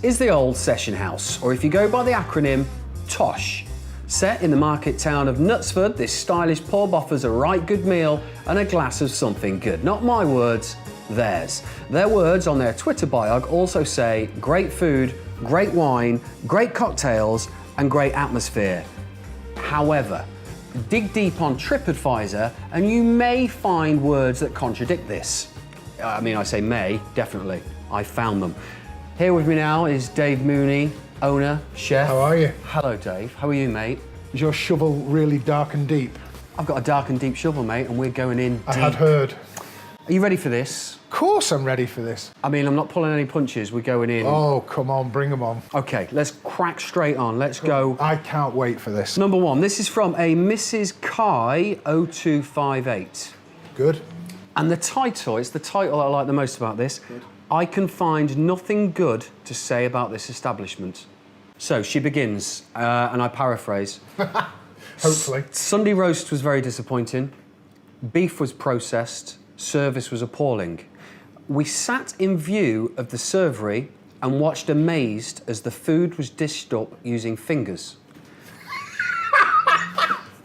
is the old session house, or if you go by the acronym, TOSH. Set in the market town of Knutsford, this stylish pub offers a right good meal and a glass of something good. Not my words, theirs. Their words on their Twitter bio also say great food, great wine, great cocktails, and great atmosphere. However, dig deep on TripAdvisor and you may find words that contradict this. I mean, I say may, definitely. I found them. Here with me now is Dave Mooney, owner, chef. How are you? Hello, Dave. How are you, mate? Is your shovel really dark and deep? I've got a dark and deep shovel, mate, and we're going in deep. I had heard. Are you ready for this? Of course I'm ready for this. I mean, I'm not pulling any punches. We're going in. Oh, come on, bring them on. Okay, let's crack straight on. Let's go. I can't wait for this. Number one, this is from a Mrs. Kai 0258. Good. And the title, it's the title I like the most about this. Good. I can find nothing good to say about this establishment. So she begins, and I paraphrase. Hopefully. Sunday roast was very disappointing. Beef was processed. Service was appalling. We sat in view of the servery and watched amazed as the food was dished up using fingers.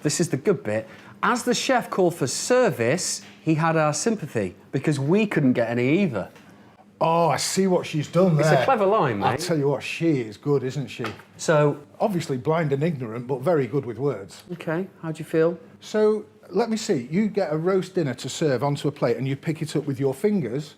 This is the good bit. As the chef called for service, he had our sympathy because we couldn't get any either. Oh, I see what she's done there. It's a clever line, mate. I'll tell you what, she is good, isn't she? So... Obviously blind and ignorant, but very good with words. Okay, how do you feel? So, let me see. You get a roast dinner to serve onto a plate and you pick it up with your fingers.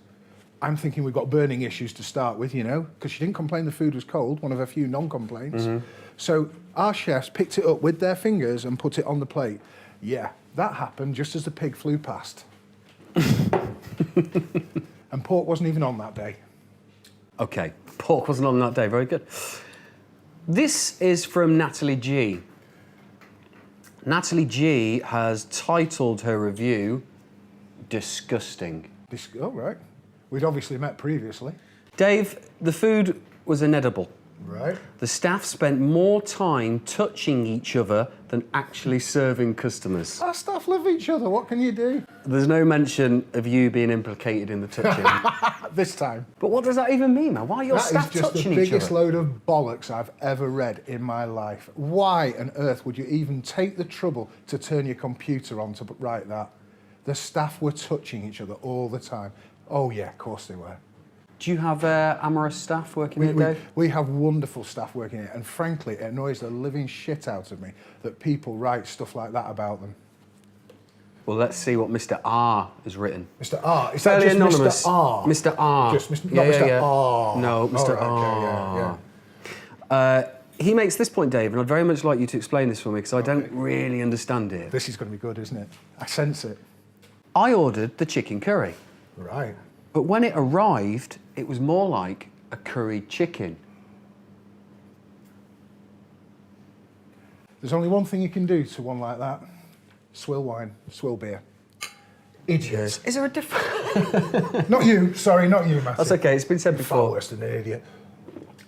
I'm thinking we've got burning issues to start with, you know, because she didn't complain the food was cold, one of her few non-complaints. Mm-hmm. So, our chefs picked it up with their fingers and put it on the plate. Yeah, that happened just as the pig flew past. And pork wasn't even on that day. Okay, pork wasn't on that day, very good. This is from Natalie G. Natalie G has titled her review, Disgusting. Oh, right. We'd obviously met previously. Dave, the food was inedible. Right. The staff spent more time touching each other than actually serving customers. Our staff love each other, what can you do? There's no mention of you being implicated in the touching. This time. But what does that even mean, man? Why are your staff touching each other? That is just the biggest load of bollocks I've ever read in my life. Why on earth would you even take the trouble to turn your computer on to write that? The staff were touching each other all the time. Oh yeah, of course they were. Do you have amorous staff working here, Dave? We have wonderful staff working here, and frankly, it annoys the living shit out of me that people write stuff like that about them. Well, let's see what Mr. R has written. Mr. R? Is fairly that just anonymous. Mr. R? Mr. R. Just not Mr. R? No, Mr. R. Okay, yeah. He makes this point, Dave, and I'd very much like you to explain this for me, because I don't really understand it. This is going to be good, isn't it? I sense it. I ordered the chicken curry. Right. But when it arrived, it was more like a curried chicken. There's only one thing you can do to one like that. Swill wine, swill beer. Idiots. Is there a difference? Not you, sorry, not you, Matthew. That's okay, it's been said before. Far worse than an idiot.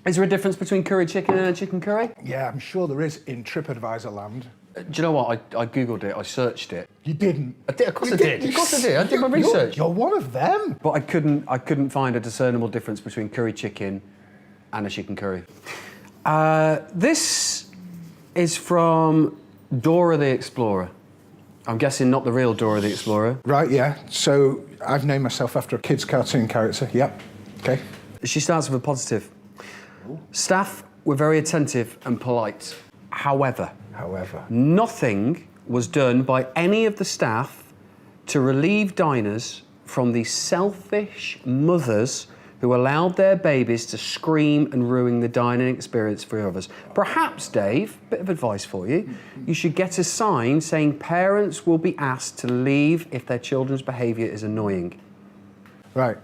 Is there a difference between curried chicken and a chicken curry? Yeah, I'm sure there is in TripAdvisor land. Do you know what? I Googled it, I searched it. You didn't? I did, of course I did. Of course I did. I did my research. You're one of them. But I couldn't find a discernible difference between curry chicken and a chicken curry. This is from Dora the Explorer. I'm guessing not the real Dora the Explorer. Right, yeah. So I've named myself after a kid's cartoon character. Yep. Okay. She starts with a positive. Ooh. Staff were very attentive and polite. However, nothing was done by any of the staff to relieve diners from the selfish mothers who allowed their babies to scream and ruin the dining experience for others. Perhaps, Dave, bit of advice for you, you should get a sign saying parents will be asked to leave if their children's behaviour is annoying. Right.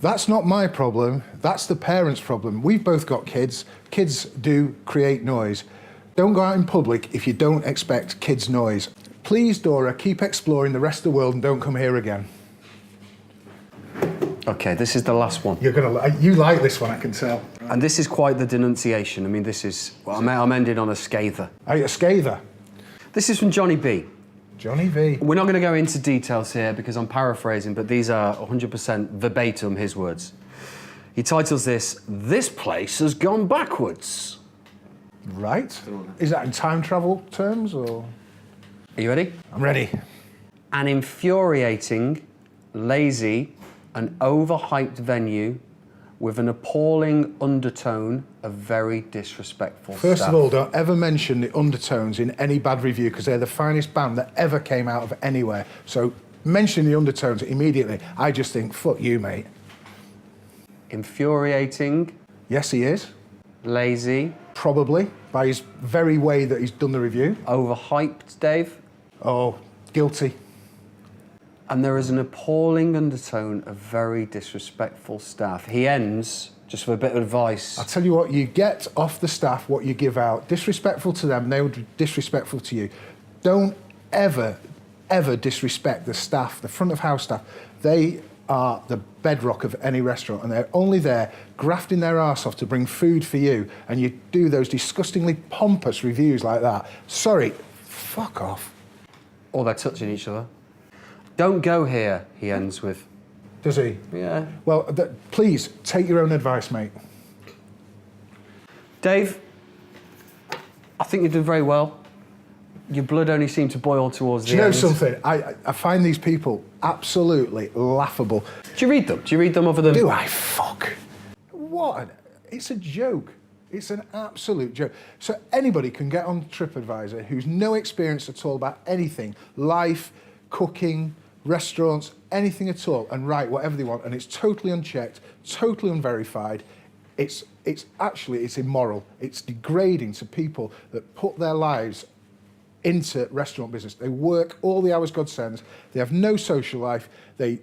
That's not my problem, that's the parents' problem. We've both got kids. Kids do create noise. Don't go out in public if you don't expect kids' noise. Please, Dora, keep exploring the rest of the world and don't come here again. Okay, this is the last one. You like this one, I can tell. And this is quite the denunciation. I mean, this is, well, I'm ending on a scather. Are you a scather? This is from Johnny B. Johnny V. We're not going to go into details here because I'm paraphrasing, but these are 100% verbatim his words. He titles this place has gone backwards. Right. Is that in time travel terms, or? Are you ready? I'm ready. An infuriating, lazy, and overhyped venue with an appalling undertone of very disrespectful First staff. of all, don't ever mention the undertones in any bad review, because they're the finest band that ever came out of anywhere. So mention the undertones immediately. I just think, fuck you, mate. Infuriating. Yes, he is. Lazy. Probably, by his very way that he's done the review. Overhyped, Dave. Oh, guilty. And there is an appalling undertone of very disrespectful staff. He ends, just for a bit of advice. I'll tell you what, you get off the staff what you give out. Disrespectful to them, they would be disrespectful to you. Don't ever disrespect the staff, the front of house staff. They are the bedrock of any restaurant, and they're only there grafting their arse off to bring food for you, and you do those disgustingly pompous reviews like that. Sorry, fuck off. Or they're touching each other. Don't go here, he ends with. Does he? Yeah. Well, please, take your own advice, mate. Dave, I think you did very well. Your blood only seemed to boil towards the end. Do you know something? I find these people absolutely laughable. Do you read them? Do you read them other than... Do I? Fuck. What? It's a joke. It's an absolute joke. So anybody can get on TripAdvisor who's no experience at all about anything, life, cooking, restaurants, anything at all, and write whatever they want, and it's totally unchecked, totally unverified. It's immoral. It's degrading to people that put their lives into restaurant business. They work all the hours God sends. They have no social life. They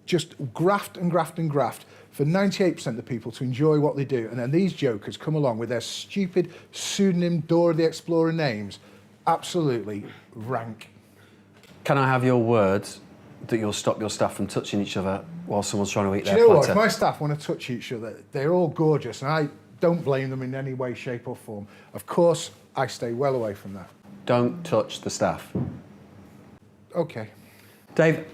just graft and graft and graft for 98% of the people to enjoy what they do. And then these jokers come along with their stupid pseudonym Dora the Explorer names. Absolutely rank. Can I have your word that you'll stop your staff from touching each other while someone's trying to eat Do their you know platter? what? If my staff want to touch each other, they're all gorgeous, and I don't blame them in any way, shape or form. Of course, I stay well away from that. Don't touch the staff. Okay. Dave,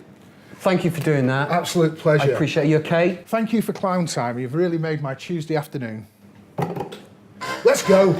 thank you for doing that. Absolute pleasure. I appreciate it. You okay? Thank you for clown time. You've really made my Tuesday afternoon. Let's go.